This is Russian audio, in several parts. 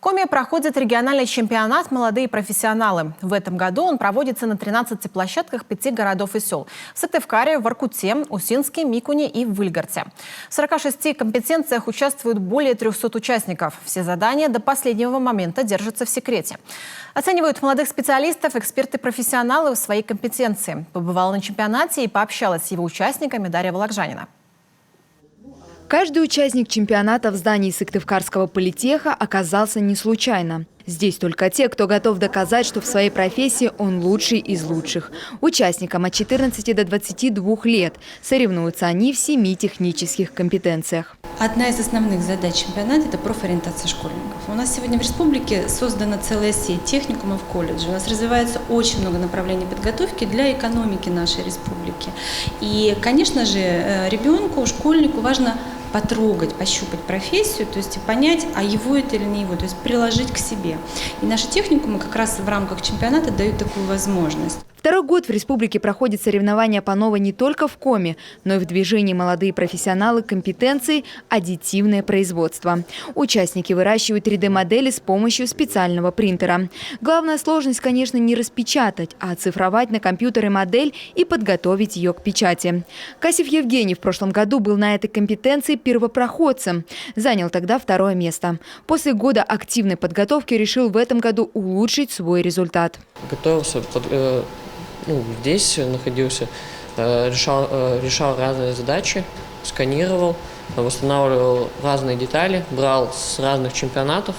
Коми проходит региональный чемпионат «Молодые профессионалы». В этом году он проводится на 13 площадках 5 городов и сел. В Сыктывкаре, Воркуте, Усинске, Микуне и Выльгорте. В 46 компетенциях участвуют более 300 участников. Все задания до последнего момента держатся в секрете. Оценивают молодых специалистов эксперты-профессионалы в своей компетенции. Побывала на чемпионате и пообщалась с его участниками Дарья Вологжанина. Каждый участник чемпионата в здании Сыктывкарского политеха оказался не случайно. Здесь только те, кто готов доказать, что в своей профессии он лучший из лучших. Участникам от 14 до 22 лет соревнуются они в 7 технических компетенциях. Одна из основных задач чемпионата – это профориентация школьников. У нас сегодня в республике создана целая сеть техникумов, колледжей. У нас развивается очень много направлений подготовки для экономики нашей республики. И, конечно же, ребенку, школьнику важно потрогать, пощупать профессию, то есть и понять, а его это или не его, то есть приложить к себе. И наши техникумы как раз в рамках чемпионата дают такую возможность. Второй год в республике проходят соревнования по новой не только в Коми, но и в движении «Молодые профессионалы» компетенции «Аддитивное производство». Участники выращивают 3D-модели с помощью специального принтера. Главная сложность, конечно, не распечатать, а оцифровать на компьютере модель и подготовить ее к печати. Касев Евгений в прошлом году был на этой компетенции первопроходцем. Занял тогда 2-е место. После года активной подготовки решил в этом году улучшить свой результат. Готовился здесь находился, решал разные задачи, сканировал, восстанавливал разные детали, брал с разных чемпионатов,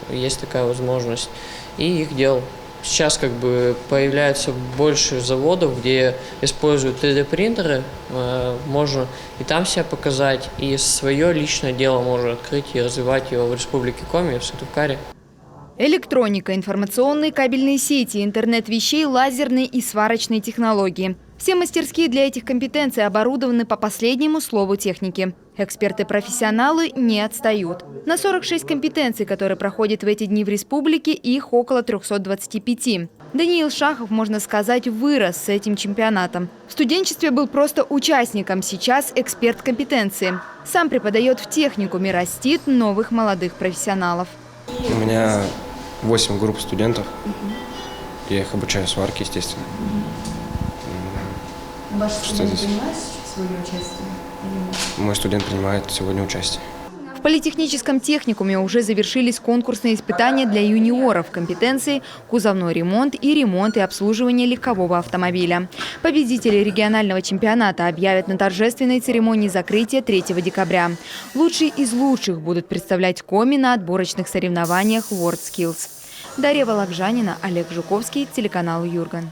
есть такая возможность, и их делал. Сейчас появляется больше заводов, где используют 3D-принтеры, можно и там себя показать, и свое личное дело можно открыть и развивать его в Республике Коми, в Сыктывкаре. Электроника, информационные кабельные сети, интернет вещей, лазерные и сварочные технологии. Все мастерские для этих компетенций оборудованы по последнему слову техники. Эксперты-профессионалы не отстают. На 46 компетенций, которые проходят в эти дни в республике, их около 325. Даниил Шахов, можно сказать, вырос с этим чемпионатом. В студенчестве был просто участником, сейчас эксперт компетенции. Сам преподает в техникуме, растит новых молодых профессионалов. У меня 8 групп студентов. Я их обучаю сварке, естественно. Ваш студент принимает свое участие? Мой студент принимает сегодня участие. В политехническом техникуме уже завершились конкурсные испытания для юниоров компетенции кузовной ремонт и обслуживание легкового автомобиля. Победители регионального чемпионата объявят на торжественной церемонии закрытия 3 декабря. Лучшие из лучших будут представлять Коми на отборочных соревнованиях WorldSkills. Дарья Вологжанина, Олег Жуковский, телеканал Юрган.